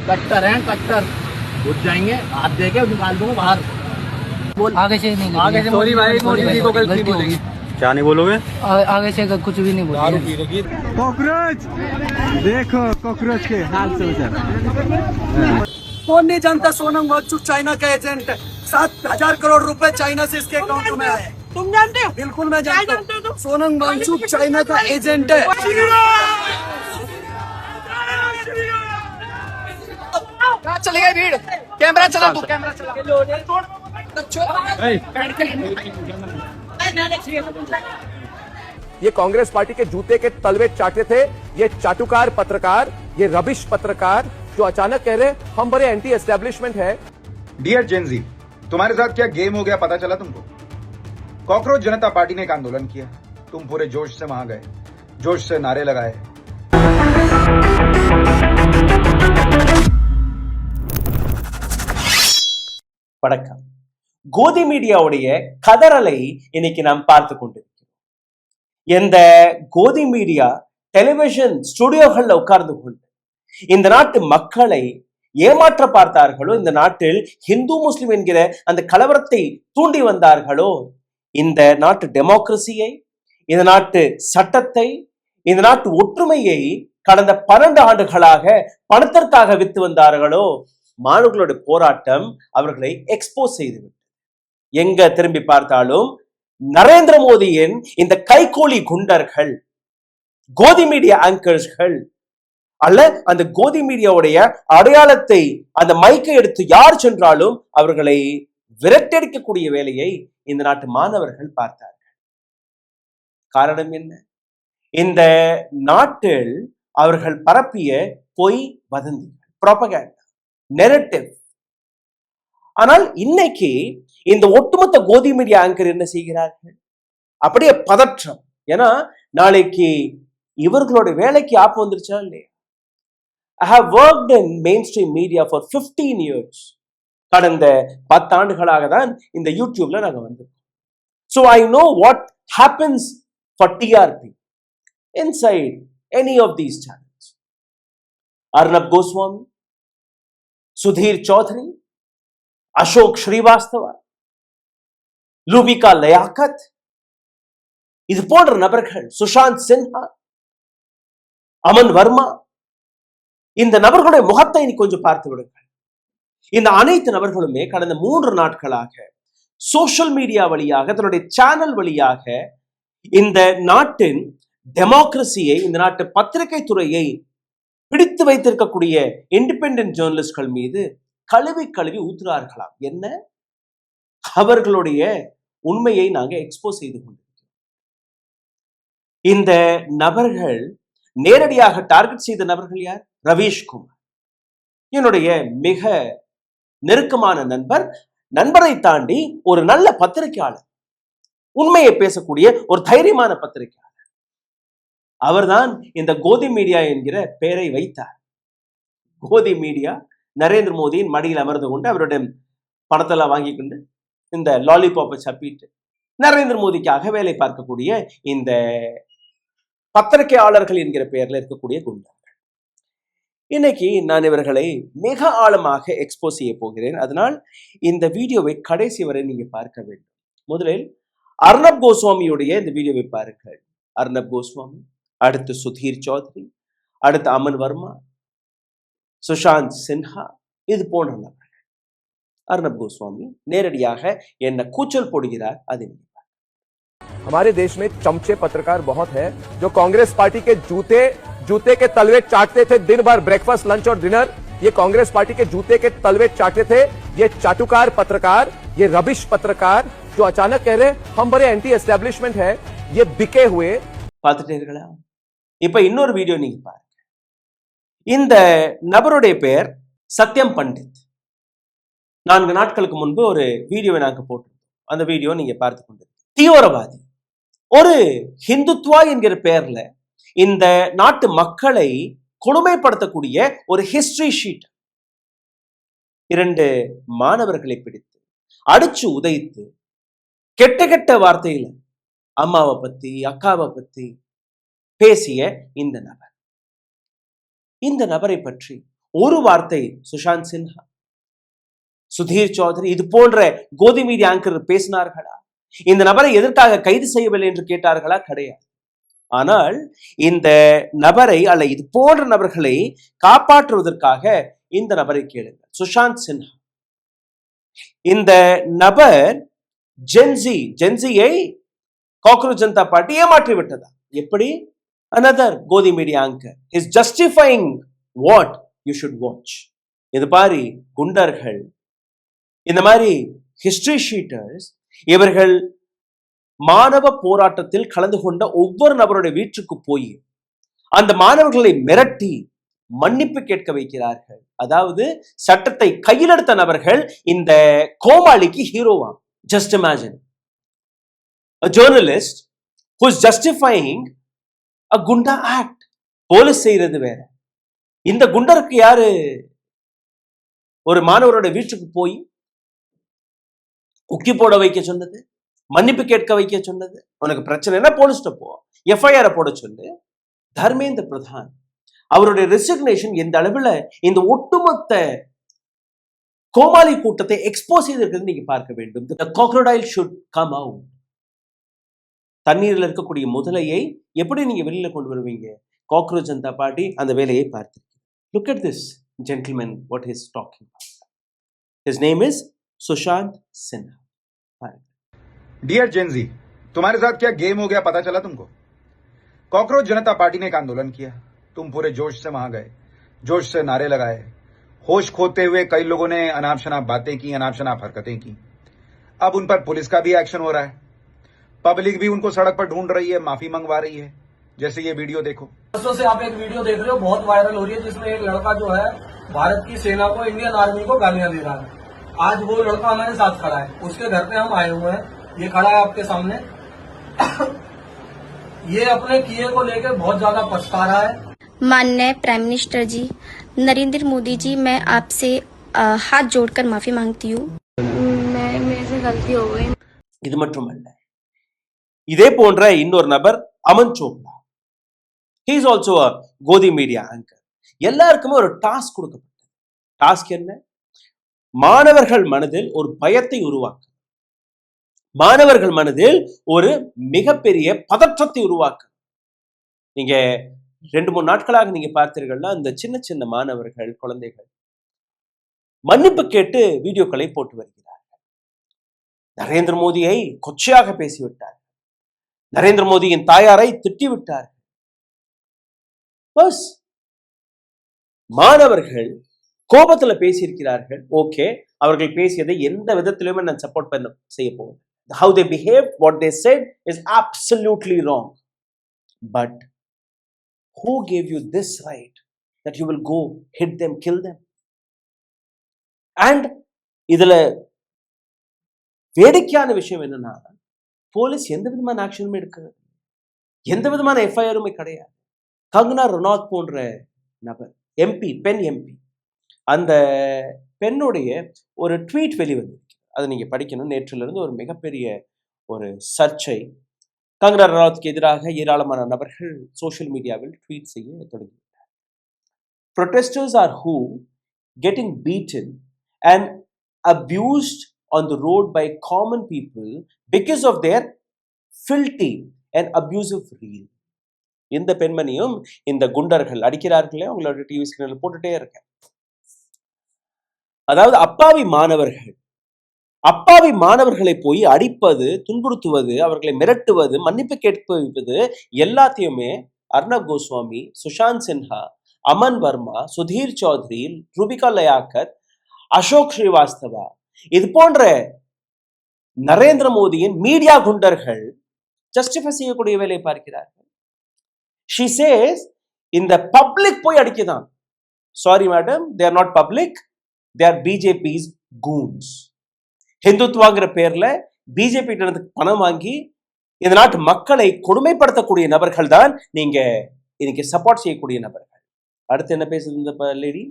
कट्टर हैं कट्टर, घुस जाएंगे, हाथ दे के निकाल दूंगा बाहर। बोल आगे से नहीं, आगे से सॉरी भाई, मोदी जी को गलती बोलेगी। क्या नहीं बोलोगे? आगे से कुछ भी नहीं बोलेंगे। कॉकरोच देखो, कॉकरोच के हाल समाचार। कौन नहीं जानता सोनम वांगचुक चाइना का एजेंट है। 7,000 करोड़ रुपए चाइना से इसके अकाउंट में आए। तुम जानते हो? बिल्कुल मैं जानता हूँ। सोनम वांगचुक चाइना का एजेंट है। कहाँ चली गई भीड़? कैमरा चला तू, कैमरा चला। ये कांग्रेस पार्टी के जूते के तलवे चाटे थे ये चाटुकार पत्रकार, ये रबिश पत्रकार जो अचानक कह रहे हम बड़े एंटी एस्टेब्लिशमेंट है। डियर जेनजी, तुम्हारे साथ क्या गेम हो गया पता चला तुमको? कॉकरोच जनता पार्टी ने एक आंदोलन किया, तुम पूरे जोश से वहां गए, जोश से नारे लगाए। வணக்கம். கோதி மீடியாவுடைய கதறலை இன்னைக்கு நாம் பார்த்து கொண்டிருக்கிறோம். இந்த கோதி மீடியா டெலிவிஷன் ஸ்டுடியோகள்ல உட்கார்ந்து கொண்டு இந்த நாட்டு மக்களை ஏமாற்ற பார்த்தார்களோ, இந்த நாட்டில் ஹிந்து முஸ்லிம் என்கிற அந்த கலவரத்தை தூண்டி வந்தார்களோ, இந்த நாட்டு டெமோக்ரஸியை, இந்த நாட்டு சட்டத்தை, இந்த நாட்டு ஒற்றுமையை கடந்த 12 ஆண்டுகளாக பணத்திற்காக வித்து வந்தார்களோ, மாணவர்களுடைய போராட்டம் அவர்களை எக்ஸ்போஸ் செய்துவிட்டது. எங்க திரும்பி பார்த்தாலும் நரேந்திர மோடியின் இந்த கைகூலி குண்டர்கள், கோதி மீடியா ஆங்கர்ஸ்கள், அல்ல அந்த கோதி மீடியாவுடைய அடையாளத்தை, அந்த மைக்கை எடுத்து யார் சென்றாலும் அவர்களை விரட்டடிக்கக்கூடிய வேலையை இந்த நாட்டு மாணவர்கள் பார்த்தார்கள். காரணம் என்ன? இந்த நாட்டில் அவர்கள் பரப்பிய பொய் வதந்திகள், ப்ரோபகேண்டா, நெரேட்டிவ். ஆனால் இன்னைக்கு இந்த ஒட்டுமொத்த கோதி மீடியா ஆங்கர் என்ன செய்கிறார்கள்? அப்படியே பதற்றம். ஏன்னா நாளைக்கு இவர்களோட வேலைக்கு ஆப்பு வந்துருச்சா இல்லையா? I have worked in mainstream media for 15 years. கடந்த 10 ஆண்டுகளாக தான் இந்த யூடியூப்ல நாங்க வந்திருக்கோம். So I know what happens for TRP inside any of these channels. Arnab Goswami, Sudhir Chaudhary, Ashok Shrivastava, Lubika Layakat, இது போன்ற நபர்கள், சுஷாந்த் சின்ஹா, அமன் வர்மா, இந்த நபர்களுடைய முகத்தை நீ கொஞ்சம் பார்த்து விடுங்கள். இந்த அனைத்து நபர்களுமே கடந்த 3 நாட்களாக சோசியல் மீடியா வழியாக, தன்னுடைய சேனல் வழியாக இந்த நாட்டின் டெமோக்ரஸியை, இந்த நாட்டு பத்திரிகை துறையை பிடித்து வைத்திருக்கக்கூடிய இண்டிபெண்டன்ட் ஜேர்னலிஸ்ட்கள் மீது கழுவி கழுவி ஊத்துறார்களாம். என்ன? அவர்களுடைய உண்மையை நாங்க எக்ஸ்போஸ் செய்து கொண்டிருக்கிறோம். இந்த நபர்கள் நேரடியாக டார்கெட் செய்த நபர்கள் யார்? ரவீஷ்குமார், என்னுடைய மிக நெருக்கமான நண்பர். நண்பரை தாண்டி ஒரு நல்ல பத்திரிகையாளர், உண்மையை பேசக்கூடிய ஒரு தைரியமான பத்திரிகையாளர். அவர்தான் இந்த கோதி மீடியா என்கிற பெயரை வைத்தார். கோதி மீடியா நரேந்திர மோடியின் மடியில் அமர்ந்து கொண்டு அவருடைய பணத்தெல்லாம் வாங்கி கொண்டு இந்த லாலிபாப்பை சப்பிட்டு நரேந்திர மோடிக்காக வேலை பார்க்கக்கூடிய இந்த பத்திரிகையாளர்கள் என்கிற பெயர்ல இருக்கக்கூடிய குண்டர்கள். இன்னைக்கு நான் இவர்களை மிக ஆழமாக எக்ஸ்போஸ் செய்ய போகிறேன். அதனால் இந்த வீடியோவை கடைசி வரை நீங்க பார்க்க வேண்டும். முதலில் அர்ணப் கோஸ்வாமியுடைய இந்த வீடியோவை பாருங்கள். அர்ணப் கோஸ்வாமி, அடுத்து சுதீர் சௌத்ரி, அடுத்து அமன் வர்மா, சுஷாந்த் சின்ஹா, இது போன்ற நபர்கள். அர்ணப் கோஸ்வாமி நேரடியாக என்ன கூச்சல் போடுகிறார் அதை நீங்க பாருங்க. हमारे देश में चमचे पत्रकार बहुत है जो कांग्रेस पार्टी के जूते के तलवे चाटते थे दिन भर, ब्रेकफास्ट, लंच और डिनर। ये कांग्रेस पार्टी के जूते के तलवे चाटते थे ये चाटुकार पत्रकार, ये रबिश पत्रकार जो अचानक कह रहे हम बड़े एंटी एस्टेब्लिशमेंट है, ये बिके हुए. பார்த்துட்டீர்களா? இப்ப இன்னொரு வீடியோ நீங்க பாருங்க. இந்த நபருடைய பெயர் சத்யம் பண்டித். 4 நாட்களுக்கு முன்பு ஒரு வீடியோவை நாங்க போட்டிருந்தோம். அந்த வீடியோ நீங்க பார்த்து கொண்டு தீவிரவாதி, ஒரு ஹிந்துத்வா என்கிற பெயர்ல இந்த நாட்டு மக்களை கொடுமைப்படுத்தக்கூடிய ஒரு ஹிஸ்டரி ஷீட் 2 மாணவர்களை பிடித்து அடிச்சு உதைத்து கெட்ட கெட்ட வார்த்தையில அம்மாவை பத்தி, அக்காவை பத்தி பேசிய இந்த நபரை பற்றி ஒரு வார்த்தை சுஷாந்த் சின்ஹா, சுதீர் சௌத்ரி இது போன்ற கோதி மீடியா ஆங்கர் பேசினார்களா? இந்த நபரை எதற்காக கைது செய்யவில்லை என்று கேட்டார்களா? கிடையாது. ஆனால் இந்த நபரை அல்ல இது போன்ற நபர்களை காப்பாற்றுவதற்காக இந்த நபரை கேளுங்கள். சுஷாந்த் சின்ஹா இந்த நபர் ஜென்சியை காக்ரோச் ஜனதா பார்ட்டி ஏமாற்றி விட்டதா? எப்படி? another godi media anchor is justifying what you should watch. இது பாரு குண்டர்கள், இந்த மாதிரி ஹிஸ்டரி ஷீட்டர்ஸ், இவர்கள் மாணவ போராட்டத்தில் கலந்து கொண்ட ஒவ்வொரு நபருடைய வீட்டுக்கு போய் அந்த மாணவர்களை மிரட்டி மன்னிப்பு கேட்க வைக்கிறார்கள். அதாவது சட்டத்தை கையில் எடுத்த நபர்கள் இந்த கோமாளிக்கு ஹீரோவாம். Just imagine a journalist who is justifying a gunda act. Police செய்யறது வேற, இந்த குண்டருக்கு யாரு ஒரு மாணவரோட வீட்டுக்கு போய் உக்கி போட வைக்க சொன்னது, மன்னிப்பு கேட்க வைக்க சொன்னது? உனக்கு பிரச்சனைனா போலீஸ்ட போ, எஃப்ஐஆர் போட சொல்லு. தர்மேந்திர பிரதான் அவருடைய ரெசிக்னேஷன் எந்த அளவுல இந்த ஒட்டுமொத்த கோமாளி கூட்டத்தை எக்ஸ்போஸ் செய்திருக்கிறது நீங்க பார்க்க வேண்டும். The crocodile should come out. தண்ணீரில் இருக்கக்கூடிய முதலையை எப்படி நீங்க வெளியில கொண்டு வருவீங்க? காக்ரோச் ஜனதா பார்ட்டி அந்த வேலையை பார்த்திருக்கு. Look at this gentleman, what he is talking about. His name is Sushant Sinha. Dear Gen Z, तुम्हारे साथ क्या गेम हो गया पता चला तुमको? कॉकरोच जनता पार्टी ने एक आंदोलन किया, तुम पूरे जोश से वहां गए, जोश से नारे लगाए, होश खोते हुए कई लोगों ने अनाप शनाप बातें की, अनाप शनाप हरकतें की. अब उन पर पुलिस का भी एक्शन हो रहा है, पब्लिक भी उनको सड़क पर ढूंढ रही है, माफी मंगवा रही है. जैसे ये वीडियो देखो. परसों से आप एक वीडियो देख रहे हो, बहुत वायरल हो रही है, जिसमें एक लड़का जो है भारत की सेना को, इंडियन आर्मी को गालियां दे रहा है. आज वो लड़का हमारे साथ खड़ा है, उसके घर पे हम आए हुए हैं, ये खड़ा है आपके सामने. ये अपने किए को लेकर बहुत ज्यादा पछता रहा है. माननीय प्राइम मिनिस्टर जी नरेंद्र मोदी जी, मैं आपसे हाथ जोड़कर माफी मांगती हूँ. मेरे से गलती हो गई. இது மட்டுமல்ல, இதே போன்ற இன்னொரு நபர் Aman Chopra, he is also a godi media anchor. எல்லாருக்குமே ஒரு டாஸ்க் கொடுக்கப்பட்டது. டாஸ்க் என்ன? மாணவர்கள் மனதில் ஒரு பயத்தை உருவாக்க, மாணவர்கள் மனதில் ஒரு மிகப்பெரிய பதற்றத்தை உருவாக்க. நீங்க 2-3 நாட்களாக நீங்க பார்த்தீர்கள்னா அந்த சின்ன சின்ன மாணவர்கள், குழந்தைகள் மன்னிப்பு கேட்டு வீடியோக்களை போட்டு வருகிறார்கள். நரேந்திர மோடியை கொச்சையாக பேசிவிட்டார், நரேந்திர மோடியின் தாயாரை திட்டிவிட்டார். பஸ் மாணவர்கள் கோபத்துல பேசியிருக்கிறார்கள். ஓகே, அவர்கள் பேசியதை எந்த விதத்திலுமே நான் சப்போர்ட் பண்ண செய்ய போவேன். How they behaved, what they said is absolutely wrong. But who gave you this right that you will go hit them, kill them? And இதுல வேடிக்கையான விஷயம் என்னன்னா, போலீஸ் எந்த விதமான ஆக்ஷனுமே எடுக்கிறது, எந்த விதமான எஃப்ஐஆருமே கிடையாது. கங்கனா ரனாத் போன்ற நபர், எம்பி, பெண் எம்பி, அந்த பெண்ணுடைய ஒரு ட்வீட் வெளிவந்து, அதை நீங்க படிக்கணும். நேற்றிலிருந்து ஒரு மிகப்பெரிய ஒரு சர்ச்சை. கங்கனா ரனாத்துக்கு எதிராக ஏராளமான நபர்கள் சோசியல் மீடியாவில் ட்வீட் செய்ய தொடங்கிவிட்டார். Protesters are who getting beaten and abused on the road by common people because of their filthy and abusive reel. இந்த பெண்மணியும் இந்த குண்டர்கள் அடிக்கிறார்களே, அவங்களோட டிவி ஸ்கிரீன்ல போட்டுட்டே இருக்கேன். அதாவது அப்பாவி மாணவர்களை போய் அடிப்பது, துன்புறுத்துவது, அவர்களை மிரட்டுவது, மன்னிப்பு கேட்க வைப்பது எல்லாத்தையுமே அர்ணப் கோஸ்வாமி, சுஷாந்த் சின்ஹா, அமன் வர்மா, சுதீர் சௌத்ரி, ரூபிகா லயாக்கத், அசோக் ஸ்ரீவாஸ்தவா, இது போன்ற நரேந்திர மோடியின் மீடியா குண்டர்கள் ஜஸ்டிஃபை செய்யக்கூடிய வேலையை பார்க்கிறார்கள். She says இந்த பப்ளிக் போய் அடிக்குதான். Sorry madam, they are not public, they are BJP's goons. ஹிந்துத்வாங்கிற பேர்ல பிஜேபி கிட்ட பணம் வாங்கி இந்த நாட்டு மக்களை கொடுமைப்படுத்தக்கூடிய நபர்கள் தான் நீங்க இன்னைக்கு சப்போர்ட் செய்யக்கூடிய நபர்கள். அடுத்து என்ன பேசுது இந்த லேடி?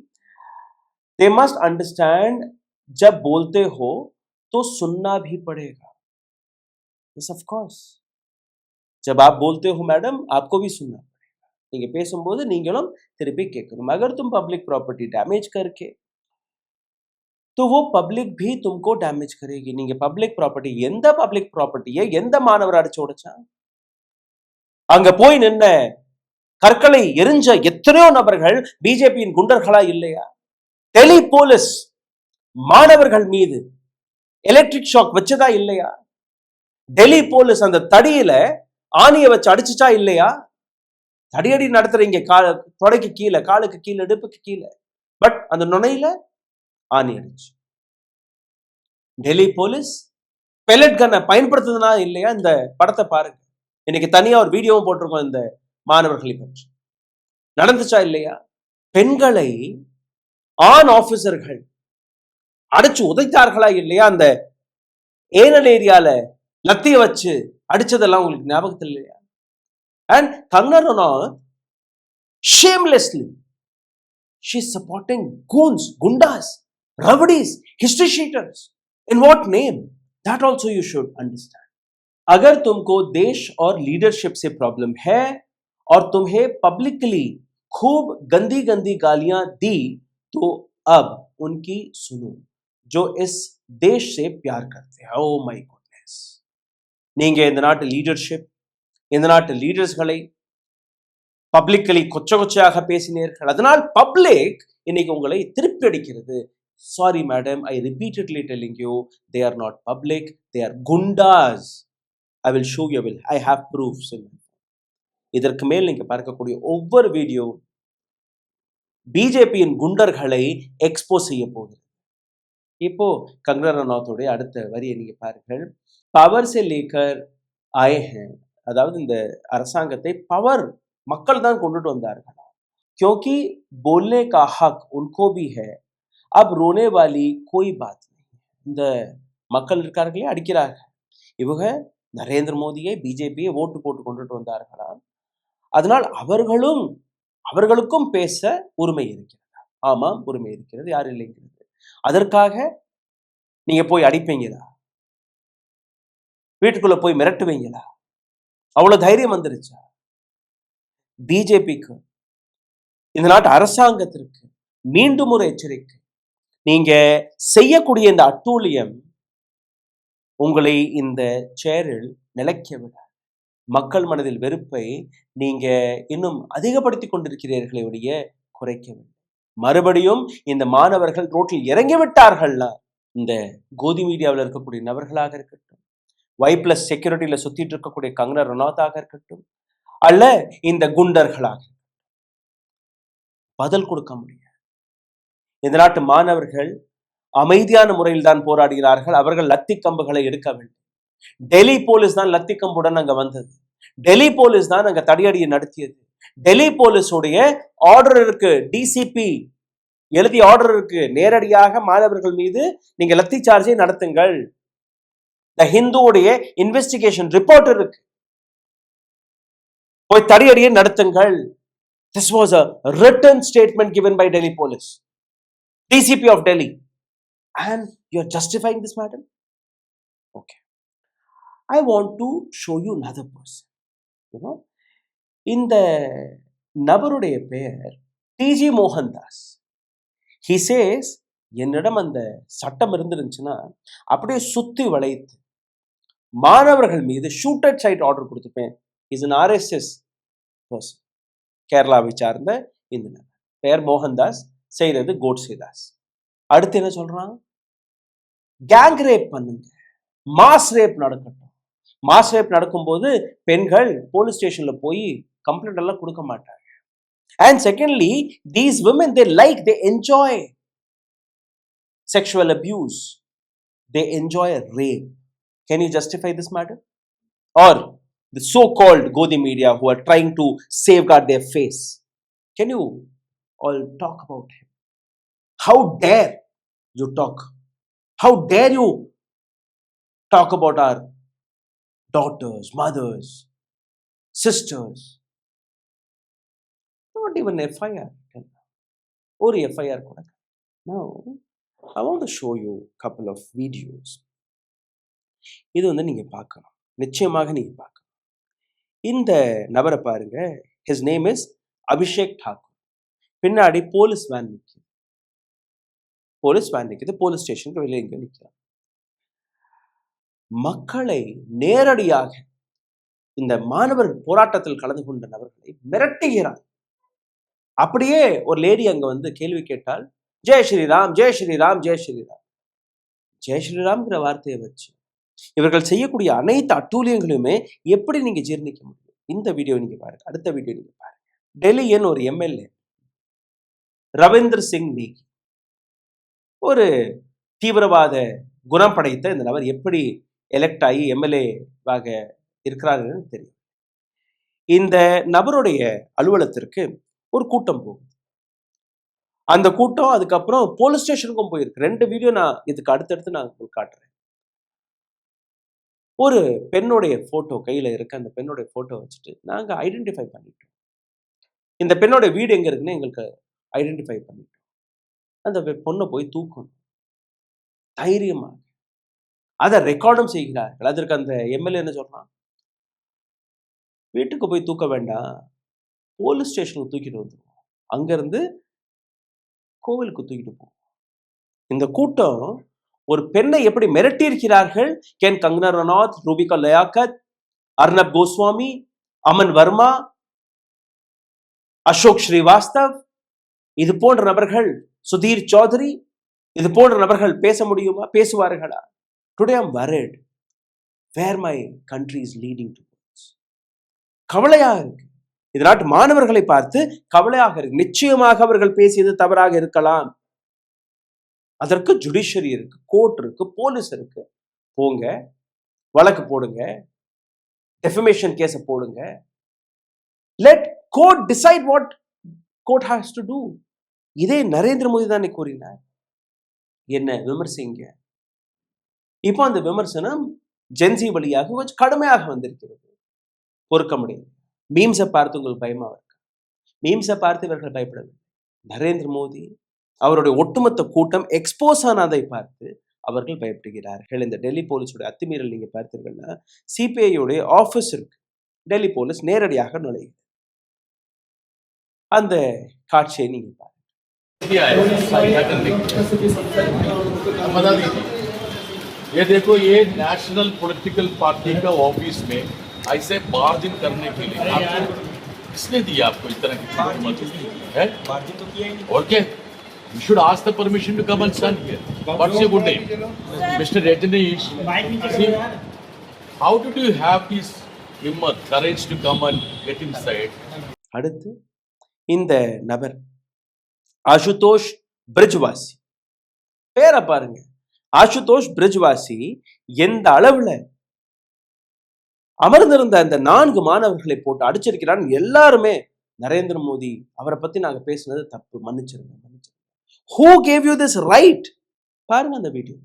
they must understand जब बोलते हो तो सुनना भी पड़ेगा. yes of course, जब आप बोलते हो मैडम, आपको भी सुनना पड़ेगा. நீங்க பேசும்போது நீங்களும் திருப்பி கேட்கணும். अगर तुम पब्लिक प्रॉपर्टी डैमेज करके तो वो पब्लिक भी तुमको डैमेज करेगी. நீங்க பப்ளிக் ப்ராப்பர்ட்டி, எந்த பப்ளிக் ப்ராப்பர்ட்டியை எந்த மாணவர் அடிச்சு உடைச்சா? அங்க போய் நின்ன கற்களை எரிஞ்ச எத்தனையோ நபர்கள் பிஜேபியின் குண்டர்களா இல்லையா? டெல்லி போலீஸ் மாணவர்கள் மீது எலக்ட்ரிக் ஷாக் வச்சதா இல்லையா? டெல்லி போலீஸ் அந்த தடியில ஆணியை வச்சு அடிச்சுச்சா இல்லையா? தடியடி நடத்துறீங்க, தொடைக்கு கீழே, காலுக்கு கீழே, இடுப்புக்கு கீழே. பட் அந்த நுனையில ஆணி அடிச்சு. டெல்லி போலீஸ் பெல்லட் கன்னை பயன்படுத்துதுனா இல்லையா? இந்த படத்தை பாருங்க. இன்னைக்கு தனியா ஒரு வீடியோவும் போட்டிருக்கோம் இந்த மாணவர்களை பற்றி. நடந்துச்சா இல்லையா? பெண்களை ஆண் ஆபீசர்கள் அடிச்சு உதைத்தார்களா இல்லையா? அந்த ஏனல் ஏரியால லத்திய வச்சு அடிச்சதெல்லாம் உங்களுக்கு ஞாபகத்தில் இல்லையா? And Kangana Ranaut, shamelessly, she's supporting goons, gundas, rowdies, history cheaters. In what name? That also you should understand. अगर तुमको देश और लीडरशिप से प्रॉब्लम है और तुम्हें पब्लिकली खूब गंदी गंदी गालियां दी, तो अब उनकी सुनो जो इस देश से प्यार करते हैं. Oh my goodness. நீங்க இந்த நாட்டு லீடர்ஷிப், இந்த நாட்டு லீடர்ஸ்களை பப்ளிக்கலி கொச்ச கொச்சையாக பேசினீர்கள். அதனால் பப்ளிக் இன்னைக்கு உங்களை திருப்பி அடிக்கிறது. Sorry madam, I repeatedly telling you, they are not public, they are Goondas. I will show you, I have proofs. இதற்கு மேல் நீங்க பார்க்கக்கூடிய ஒவ்வொரு வீடியோ பிஜேபியின் குண்டர்களை எக்ஸ்போஸ் செய்ய போகிறது. இப்போ கங்கனா ரனாவுடைய அடுத்த வரியை நீங்க பாருங்கள். பவர் से लेकर आए हैं, அதாவது இந்த அரசாங்கத்தை பவர் மக்கள் தான் கொண்டுட்டு வந்தார்கள். क्योंकि बोलने का हक उनको भी है, अब रोने वाली कोई बात नहीं. இந்த மக்கள் இருக்கார்களே அடிக்கிறார்கள், இவங்க நரேந்திர மோடியை பிஜேபியை ஓட்டு போட்டு கொண்டுட்டு வந்தார்களா? அதனால் அவர்களுக்கும் பேச உரிமை இருக்கிறது. ஆமாம், உரிமை இருக்கிறது, யார் இல்லைங்கிறது. அதற்காக நீங்க போய் அடிப்பீங்களா? வீட்டுக்குள்ள போய் மிரட்டுவீங்களா? அவ்வளவு தைரியம் வந்துருச்சா? பிஜேபிக்கு, இந்த நாட்டு அரசாங்கத்திற்கு மீண்டும் ஒரு எச்சரிக்கை. நீங்க செய்யக்கூடிய இந்த அட்டூழியம் உங்களை இந்த சேரில் நிலைக்க விட, மக்கள் மனதில் வெறுப்பை நீங்க இன்னும் அதிகப்படுத்தி கொண்டிருக்கிறீர்களே ஒழிய குறைக்கவில்லை. மறுபடியும் இந்த மாணவர்கள் ரோட்டில் இறங்கி விட்டார்கள்னா, இந்த கோதி மீடியாவில் இருக்கக்கூடிய நபர்களாக இருக்கட்டும், Y+ செக்யூரிட்டியில சுத்திட்டு இருக்கக்கூடிய கங்கனா ரனாத்தாக இருக்கட்டும், அல்ல இந்த குண்டர்களாக பதில் கொடுக்க முடியாது. இந்த நாட்டு மாணவர்கள் அமைதியான முறையில் தான் போராடுகிறார்கள். அவர்கள் லத்தி கம்புகளை எடுக்கவில்லை. டெல்லி போலீஸ் தான் லத்தி கம்புடன் அங்க வந்தது. டெல்லி போலீஸ் தான் அங்க தடியடியை நடத்தியது. டெல்லி போலீஸுடைய ஆர்டர் இருக்கு, டிசிபி எழுதிய ஆர்டர் இருக்கு, நேரடியாக மாணவர்கள் மீது நீங்க லத்தி சார்ஜை நடத்துங்கள். த ஹிந்துவுடைய இன்வெஸ்டிகேஷன் ரிப்போர்ட் இருக்கு, போய் தடியடியை நடத்துங்கள். This was a written statement given by Delhi police, DCP of Delhi, and you are justifying this, madam? Okay, I want to show you another person. You know, இந்த நபருடைய பெயர் டிஜி மோகன்தாஸ். He says, என்னிடம் அந்த சட்டம் இருந்துருந்துச்சுன்னா அப்படியே சுத்தி வளைத்து மாணவர்கள் மீது ஷூட்டட் சைட் ஆர்டர் கொடுத்துப்பேன். Is an RSS person. கேரளாவை சார்ந்த இந்த நபர் பெயர் மோகன்தாஸ், செய்யறது கோட்சேதாஸ். அடுத்து என்ன சொல்றான்? கேங் ரேப் பண்ணுங்க, மாஸ் ரேப் நடக்கட்டும். மாஸ் ரேப் நடக்கும்போது பெண்கள் போலீஸ் ஸ்டேஷன்ல போய் கம்ப்ளைண்ட் எல்லாம் கொடுக்க மாட்டாங்க. And secondly, these women, they enjoy sexual abuse, they enjoy rape. Can you justify this matter? Or the so-called Godi media who are trying to safeguard their face, can you all talk about him? How dare you talk? How dare you talk about our daughters, mothers, sisters? Not even FIR. Or FIR. Now, I want to show you a couple of videos. இது வந்து நீங்க பார்க்கணும், நிச்சயமாக நீங்க பார்க்கணும். இந்த நபரை பாருங்க. His name is Abhishek Thakur. பின்னாடி போலீஸ் வேன் நிற்குது. போலீஸ் ஸ்டேஷனுக்கு வெளியே இங்க நிற்கிறார். மக்களை நேரடியாக இந்த மாணவர் போராட்டத்தில் கலந்து கொண்ட நபர்களை மிரட்டுகிறார். அப்படியே ஒரு லேடி அங்க வந்து கேள்வி கேட்டால், ஜெய் ஸ்ரீராம், ஜெய் ஸ்ரீராம், ஜெய் ஸ்ரீராம். ஜெய் ஸ்ரீராம்ங்கிற வார்த்தையை வச்சு இவர்கள் செய்யக்கூடிய அனைத்து அட்டூழியங்களையுமே எப்படி நீங்க ஜீர்ணிக்க முடியும்? இந்த வீடியோ நீங்க பாருங்க, அடுத்த வீடியோ நீங்க பாருங்க. டெல்லியின் ஒரு எம்எல்ஏ ரவீந்தர் சிங் நேகி, ஒரு தீவிரவாத குணம் படைத்த இந்த நபர் எப்படி எலெக்ட் ஆகி எம்எல்ஏவாக இருக்கிறார்கள் தெரியும். இந்த நபருடைய அலுவலகத்திற்கு ஒரு கூட்டம் போகுது. அந்த கூட்டம் அதுக்கப்புறம் போலீஸ் ஸ்டேஷனுக்கும் போயிருக்கு. 2 வீடியோ நான் இதுக்கு அடுத்தடுத்து நான் உங்களுக்கு காட்டுறேன். ஒரு பெண்ணுடைய போட்டோ கையில இருக்க, அந்த பெண்ணுடைய போட்டோ வச்சுட்டு நாங்க ஐடென்டிஃபை பண்ணிட்டோம், இந்த பெண்ணோட வீடு எங்க இருக்குன்னு எங்களுக்கு ஐடென்டிஃபை பண்ணிட்டோம், அந்த பொண்ணை போய் தூக்கணும் தைரியமாக, அதை ரெக்கார்டும் செய்கிறார்கள். அதற்கு அந்த எம்எல்ஏ என்ன சொல்றான், வீட்டுக்கு போய் தூக்க வேண்டாம், போலீஸ் ஸ்டேஷனுக்கு தூக்கிட்டு வந்துருவோம், அங்கிருந்து கோவிலுக்கு தூக்கிட்டு போவோம். இந்த கூட்டம் ஒரு பெண்ணை எப்படி மிரட்டி இருக்கிறார்கள். கேன் கங்கனா ரனாத், ரூபிகா லயாக்கத், அர்னப் கோஸ்வாமி, அமன் வர்மா, அசோக் ஸ்ரீவாஸ்தவ், இது போன்ற நபர்கள், சுதீர் சௌத்ரி, இது போன்ற நபர்கள் பேச முடியுமா? பேசுவார்களா? Today I'm worried where my country is leading towards. கவலையாக இருக்கு. இது நாட்டு மாணவர்களை பார்த்து கவலையாக இருக்கு. நிச்சயமாக அவர்கள் பேசியது தவறாக இருக்கலாம். அதற்கு ஜுடிஷியரி இருக்கு, கோர்ட் இருக்கு, போலீஸ் இருக்கு. போங்க, வழக்கு போடுங்க, டெஃபமேஷன் கேஸை போடுங்க. Let court decide what court has to do. இதே நரேந்திர மோடி தான் கூறினார். என்ன விமர்சிங்க. இப்போ அந்த விமர்சனம் ஜென்சி வழியாக கொஞ்சம் கடுமையாக வந்திருக்கிறது. பொறுக்க முடியாது. மீம்ஸை பார்த்து உங்களுக்கு பயமா இருக்கு. மீம்ஸை பார்த்து இவர்கள் பயப்படவில்லை. நரேந்திர மோடி அவருடைய ஒட்டுமொத்த கூட்டம் எக்ஸ்போஸ் ஆனதை பார்த்து அவர்கள் பயப்படுகிறார்கள். இந்த டெல்லி போலீஸோட அத்துமீறல் நீங்க பார்த்தீர்கள்னா, சிபிஐயோடைய ஆபீஸ் இருக்கு, டெல்லி போலீஸ் நேரடியாக நுழையுது. அந்த காட்சியை நீங்க பாருங்க. ये देखो, ये नेशनल पॉलिटिकल पार्टी का ऑफिस में ऐसे मार्जिन करने के लिए आपको किसने दिया? आपको इस तरह की है मार्जिन तो किया ही नहीं. Okay, you should ask the permission to come and stand here. What's your good name? Mr. Rajneesh. See, how did you have this himmat, courage to come and get inside? அடுத்து இந்த நபர் ஆசுதோஷ் பிரிஜ்வாசி, பேரை பாருங்க. ஆசுதோஷ் பிரிஜ்வாசி எந்த அளவுல அமர்ந்திருந்த அந்த 4 மாணவர்களை போட்டு அடிச்சிருக்கிறான். எல்லாருமே நரேந்திர மோடி அவரை பத்தி நாங்க பேசுனது தப்பு, மன்னிச்சிருங்க. Who gave you this right? பாருங்க அந்த வீடியோ.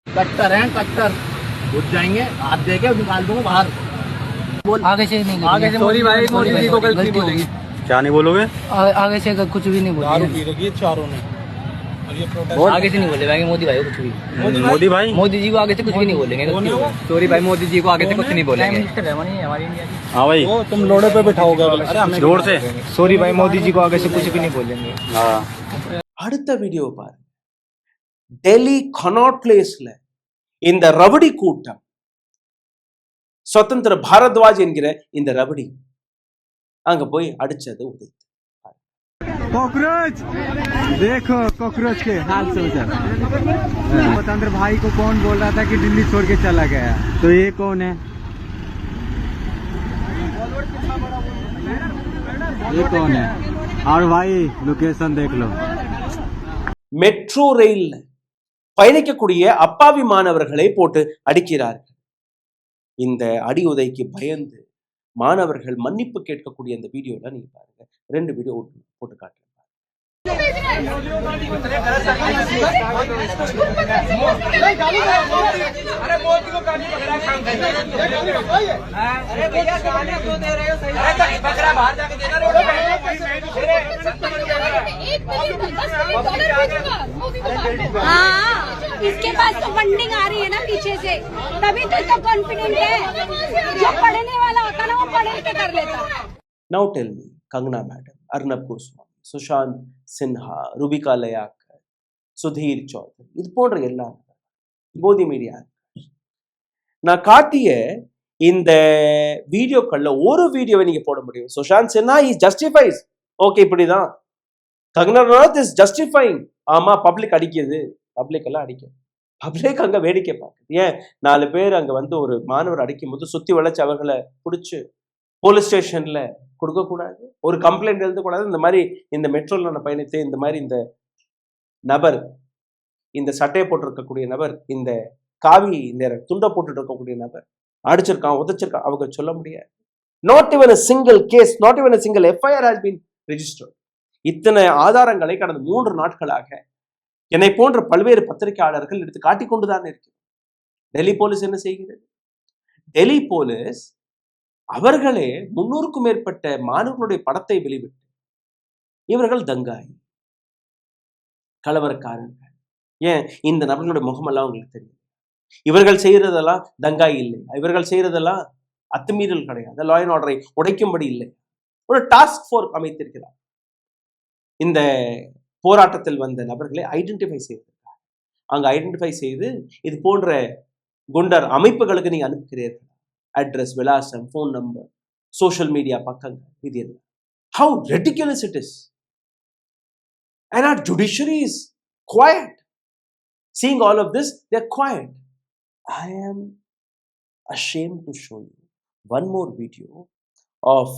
कट्टर हैं, कट्टर उठ जाएंगे, हाथ देके निकाल दूंगा बाहर. आगे से नहीं, आगे से सॉरी भाई, मोदी जी को गलती बोलेंगे. क्या नहीं बोलोगे? आगे से कुछ भी नहीं बोलेंगे. दारू पी रखी है चारों ने, और ये प्रोटेस्ट आगे से नहीं बोले भाई. मोदी भाई को कुछ भी, मोदी जी को आगे से कुछ भी नहीं बोलेंगे. सॉरी भाई, मोदी जी को आगे से कुछ नहीं बोलेंगे. मिनिस्टर है हमारी इंडिया की. हाँ भाई, वो तुम लोड़े पे बिठाओगे. अरे जोर से सॉरी भाई, मोदी जी को आगे से कुछ भी नहीं बोलेंगे. हाँ. அடுத்த வீடியோ பாருங்க. டெல்லி கனாட் பிளேஸ்ல இந்த ரவுடி கூட்டம், சுதந்திர பாரத்வாஜ் என்கிற இந்த ரவுடி அங்க போய் அடிச்சது உதவி. कॉकरोच देखो, कॉकरोच के हाल समाचार. स्वतंत्र भाई को कौन बोल रहा था कि दिल्ली छोड़ के चला गया? तो ये कौन है? ये कौन है? और भाई लोकेशन देख लो. மெட்ரோ ரயில்ல பயணிக்கக்கூடிய அப்பாவி மாணவர்களை போட்டு அடிக்கிறார்கள். இந்த அடி உதைக்கு பயந்து மாணவர்கள் மன்னிப்பு கேட்கக்கூடிய அந்த வீடியோல நீங்க பாருங்க. 2 வீடியோ போட்டு காட்டுறேன். हाँ, इसके पास तो फंडिंग आ रही है ना पीछे से, तभी तो इतना कॉन्फिडेंट है. जो पढ़ने वाला होता ना, वो पढ़ के कर लेता. Now tell me, Kangana madam, Arnab Goswami, Sushant Sinha, Rubika Liyaquat, Sudhir Chaudhary, இது போன்ற எல்லா கோதி மீடியா நான் காட்டிய இந்த வீடியோக்கள்ல ஒரு வீடியோவை நீங்க போட முடியும். Sushant Sinha is justifies, okay இப்படிதான். கங்கனா ரனாவத் இஸ் ஜஸ்டிஃபைங், ஆமா பப்ளிக் அடிக்குது, பப்ளிக் எல்லாம் அடிக்குது, பப்ளிக் அங்க வேடிக்கை பார்க்குது. ஏன் 4 பேர் அங்க வந்து ஒரு மாணவர் அடிக்கும் போது சுத்தி வளைச்சு அவர்களை பிடிச்சு போலீஸ் ஸ்டேஷன்ல கொடுக்க கூடாது, ஒரு கம்ப்ளைண்ட் எழுதக்கூடாது? இந்த மாதிரி இந்த மெட்ரோல நான் பயணித்து இந்த மாதிரி இந்த நபர், இந்த சட்டையை போட்டிருக்கக்கூடிய நபர், இந்த காவி நேர துண்டை போட்டுட்டு இருக்கக்கூடிய நபர் அடிச்சிருக்கான், உதைச்சிருக்கான், அவங்க சொல்ல முடியாது. Not even a single case, not even a single FIR has been registered. இத்தனை ஆதாரங்களை கடந்த 3 நாட்களாக என்னை போன்ற பல்வேறு பத்திரிகையாளர்கள் எடுத்து காட்டிக்கொண்டுதான் இருக்கிறது. டெல்லி போலீஸ் என்ன செய்கிறது? டெல்லி போலீஸ் அவர்களே 300க்கும் மேற்பட்ட மாணவர்களுடைய படத்தை வெளிவிட்டு இவர்கள் தங்காய் கலவரக்காரர்கள். ஏன் இந்த நபர்களுடைய முகமெல்லாம் உங்களுக்கு தெரியும்? இவர்கள் செய்யறதெல்லாம் தங்காய் இல்லை, இவர்கள் செய்யறதெல்லாம் அத்துமீறல் கிடையாது, லா அண்ட் ஆர்டரை உடைக்கும்படி இல்லை. ஒரு டாஸ்க் ஃபோர்ஸ் அமைத்திருக்கிறார். இந்த போராட்டத்தில் வந்த நபர்களை ஐடென்டிஃபை செய்திருக்கிறார். அங்க ஐடென்டிஃபை செய்து இது போன்ற குண்டர் அமைப்புகளுக்கு நீங்க அனுப்புகிறீர்கள், அட்ரஸ், விலாசம், ஃபோன் நம்பர், சோஷியல் மீடியா பக்கங்கள், இது என்ன? How ridiculous it is. And our judiciary is quiet. Seeing all of this, they're quiet. I am ashamed to show you one more video of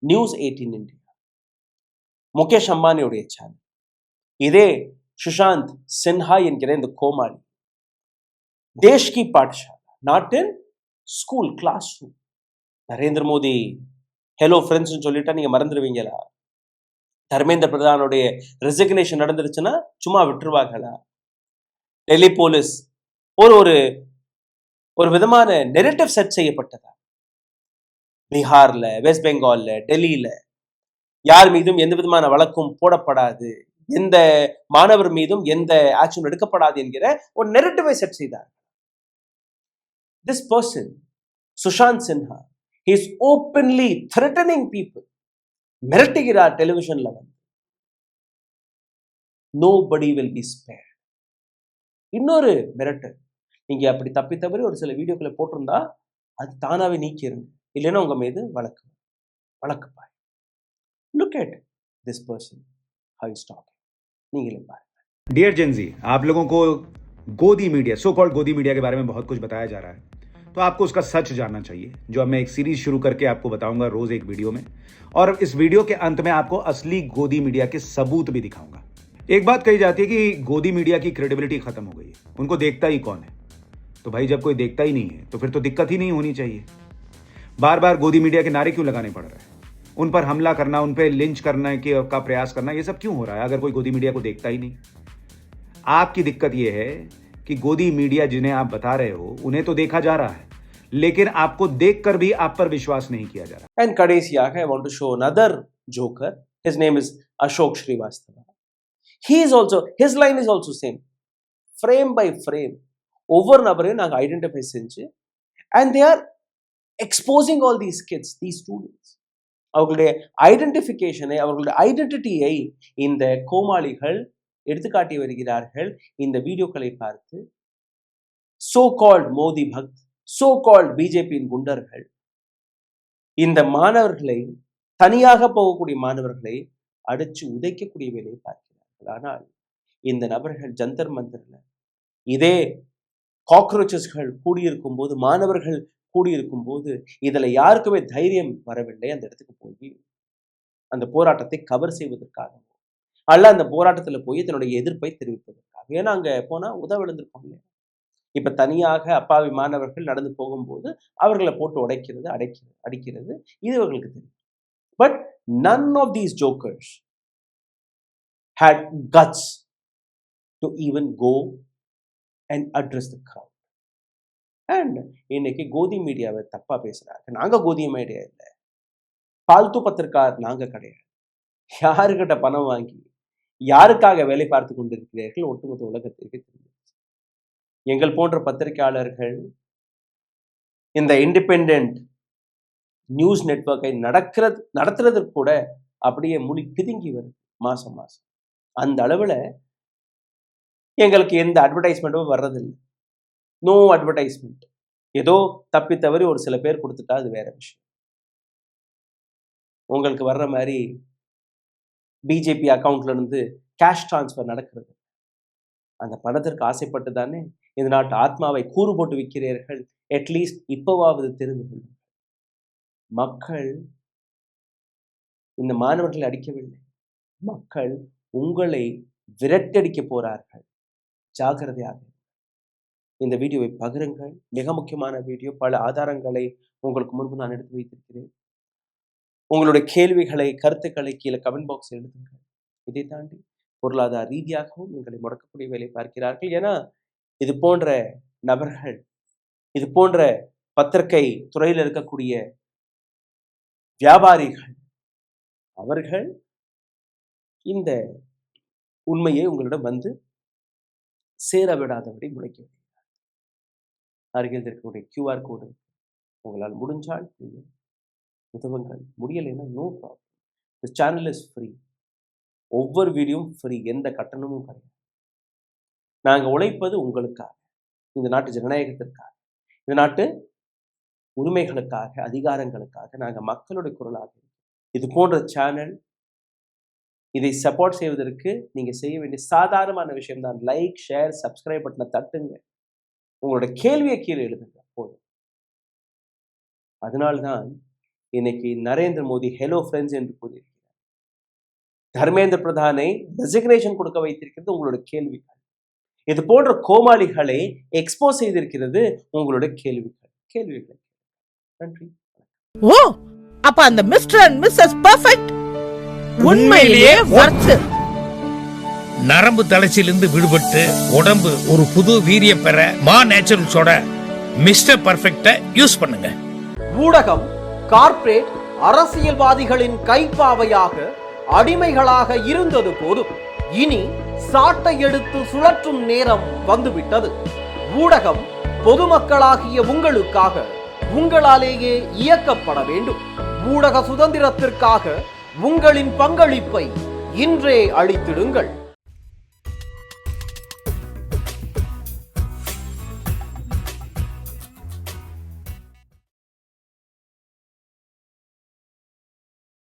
News 18 India. Mukesh அம்பானியுடைய channel. இதே சுஷாந்த் சின்ஹா என்கிற இந்த கோமாளி Desh Ki Pathshala, not in school classroom. Narendra Modi hello friends சொல்லிட்டா நீங்க மறந்துடுவீங்களா? Dharmendra பிரதானுடைய resignation நடந்துருச்சுன்னா சும்மா விட்டுருவாங்களா? Delhi police ஒரு விதமான நெரேட்டிவ் செட் செய்யப்பட்டதா? பீகார்ல, வெஸ்ட் பெங்கால்ல, டெல்லியில யார் மீதும் எந்த விதமான வழக்கும் போடப்படாது, எந்த மாணவர் மீதும் எந்த ஆக்ஷன் எடுக்கப்படாது என்கிற ஒரு நெரேட்டிவை செட் செய்தார். This person Sushant Sinha is openly threatening people. மிரட்டுகிறார் டெலிவிஷன்ல வந்து. Nobody will be spared. இன்னொரு மிரட்டல், நீங்க அப்படி தப்பி தவறி ஒரு சில வீடியோக்களை போட்டிருந்தா அது தானாவே நீக்கிருங்க, இல்லைன்னா உங்க மீது வழக்கு பாய். Look at this person, how he's talking. நீங்களே பாருங்க. डियर जेनजी, आप लोगों को गोदी मीडिया, सो कॉल्ड गोदी मीडिया के बारे में बहुत कुछ बताया जा रहा है, तो आपको उसका सच जानना चाहिए, जो अब मैं एक सीरीज शुरू करके आपको बताऊंगा रोज एक वीडियो में, और इस वीडियो के अंत में आपको असली गोदी मीडिया के सबूत भी दिखाऊंगा। एक बात कही जाती है कि गोदी मीडिया की क्रेडिबिलिटी खत्म हो गई है, उनको देखता ही कौन है? तो भाई जब कोई देखता ही नहीं है तो फिर तो दिक्कत ही नहीं होनी चाहिए। बार बार गोदी मीडिया के नारे क्यों लगाने पड़ रहे हैं? उन पर हमला करना, उन पर लिंच करने का प्रयास करना, ये सब क्यों हो रहा है अगर कोई गोदी मीडिया को देखता ही नहीं? आपकी दिक्कत ये है कि गोदी मीडिया जिन्हें आप बता रहे हो उन्हें तो देखा जा रहा है, लेकिन आपको देखकर भी आप पर विश्वास नहीं किया जा रहा. And கடைசியாக I want to show another joker. His name is Ashok Srivastava. His line is also same. Frame by frame ஒவ்வொரு நபரையும் நாங்கள் ஐடென்டிஃபை செஞ்சு, and they are exposing all these kids, these students. அவர்களுடைய ஐடென்டிஃபிகேஷனை, அவர்களுடைய ஐடென்டிட்டியை இந்த கோமாளிகள் எடுத்துக்காட்டி வருகிறார்கள். இந்த வீடியோக்களை பார்த்து so called Modi bhakt, so called பிஜேபியின் குண்டர்கள் இந்த மாணவர்களை, தனியாக போகக்கூடிய மாணவர்களை அடிச்சு உதைக்கக்கூடிய வேலையை பார்க்கிறார்கள். ஆனால் இந்த நபர்கள் ஜந்தர் மந்தர்ல இதே காக்ரோச்சஸ்கள் கூடியிருக்கும் போது, மாணவர்கள் கூடியிருக்கும் போது இதுல யாருக்குமே தைரியம் வரவில்லை அந்த இடத்துக்கு போய் அந்த போராட்டத்தை கவர் செய்வதற்காக, அல்ல அந்த போராட்டத்துல போய் தன்னுடைய எதிர்ப்பை தெரிவிப்பதற்காக. ஏன்னா அங்க போனா உதவிழுந்திருக்கோம் இல்லையா? இப்ப தனியாக அப்பாவி மாணவர்கள் நடந்து போகும்போது அவர்களை போட்டு உடைக்கிறது, அடிக்கிறது, இது இவர்களுக்கு தெரியும். But none of these jokers had guts to even go and address the crowd. And இன்னைக்கு கோதி மீடியாவை தப்பா பேசுறாங்க. நாங்க கோதி மீடியா இல்லை, பால்து பத்திரிகார் நாங்க கிடையாது. யாருக்கிட்ட பணம் வாங்கி யாருக்காக வேலை பார்த்து கொண்டிருக்கிறீர்கள் ஒட்டுமொத்த உலகத்திற்கு தெரியும். எங்கள் போன்ற பத்திரிகையாளர்கள் இந்த இண்டிபெண்டன்ட் நியூஸ் நெட்வொர்க்கை நடத்துறதுக்கு கூட அப்படியே மொழி பிதுங்கி வருது மாசம் மாசம். அந்த அளவுல எங்களுக்கு எந்த அட்வர்டைஸ்மெண்ட்டும் வர்றதில்லை. No advertisement. ஏதோ தப்பி தவறி ஒரு சில பேர் கொடுத்துட்டா அது வேற விஷயம். உங்களுக்கு வர்ற மாதிரி பிஜேபி அக்கௌண்ட்ல இருந்து கேஷ் டிரான்ஸ்ஃபர் நடக்கிறது. அந்த பணத்திற்கு ஆசைப்பட்டு தானே இந்த நாட்டு ஆத்மாவை கூறு போட்டு விற்கிறீர்கள். அட்லீஸ்ட் இப்பவாவது தெரிந்து கொள்ளுங்கள். மக்கள் இந்த மாணவர்களை அடிக்கவில்லை, மக்கள் உங்களை விரட்டடிக்க போறார்கள். ஜாகிரதையாக. இந்த வீடியோவை பகிருங்கள். மிக முக்கியமான வீடியோ. பல ஆதாரங்களை உங்களுக்கு முன்பு நான் எடுத்து வைத்திருக்கிறேன். உங்களுடைய கேள்விகளை, கருத்துக்களை கீழே கமெண்ட் பாக்ஸ் எழுதுங்கள். இதை தாண்டி பொருளாதார ரீதியாகவும் எங்களை முடக்கக்கூடிய வேலை பார்க்கிறார்கள். ஏன்னா இது போன்ற நபர்கள், இது போன்ற பத்திரிகை துறையில் இருக்கக்கூடிய வியாபாரிகள், அவர்கள் இந்த உண்மையை உங்களிடம் வந்து சேர விடாதபடி முளைக்க விடுகிறார். அருகில் இருக்கக்கூடிய QR கோடு உங்களால் முடிஞ்சால் நீங்கள் உதவுங்கள். முடியலைன்னா no problem. The channel is free. ஒவ்வொரு வீடியோவும் ஃப்ரீ. எந்த கட்டணமும் கிடையாது. நாங்கள் உழைப்பது உங்களுக்காக, இந்த நாட்டு ஜனநாயகத்திற்காக, இந்த நாட்டு உரிமைகளுக்காக, அதிகாரங்களுக்காக. நாங்கள் மக்களுடைய குரலாக இருக்கோம். இது போன்ற சேனல் இதை சப்போர்ட் செய்வதற்கு நீங்க செய்ய வேண்டிய சாதாரணமான விஷயம் தான் லைக், ஷேர், சப்ஸ்கிரைப் பட்டனை தட்டுங்க. உங்களோட கேள்வியை கீழே எழுதுங்க போதும். அதனால்தான் இன்னைக்கு நரேந்திர மோடி ஹலோ ஃப்ரெண்ட்ஸ் என்று கூறியிருக்கிறார். தர்மேந்திர பிரதானை ரெசிக்னேஷன் கொடுக்க வைத்திருக்கிறது உங்களோட கேள்விகள். இது போன்ற கோமாளிகளை எக்ஸ்போஸ் செய்திருக்கிறது உங்களோட கேள்விகள். நன்றி. ஓ, அப்ப அந்த மிஸ்டர் அண்ட் மிஸ்ஸஸ் பெர்ஃபெக்ட் உண்மையிலேயே வர்த்து. நரம்பு தளர்ச்சியிலிருந்து விடுபட்டு உடம்பு ஒரு புது வீரியம் பெற மா நேச்சுரல்ஸோட மிஸ்டர் பெர்ஃபெக்ட்டை யூஸ் பண்ணுங்க. ஊடகம், கார்ப்பரேட், அரசியல்வாதிகளின் கைப்பாவையாக, அடிமைகளாக இருந்தது போதும். இனி சாட்டை எடுத்து சுழற்றும் நேரம் வந்துவிட்டது. ஊடகம் பொதுமக்களாகிய உங்களுக்காக, உங்களாலேயே இயக்கப்பட வேண்டும். ஊடக சுதந்திரத்திற்காக உங்களின் பங்களிப்பை இன்றே அளித்திடுங்கள்.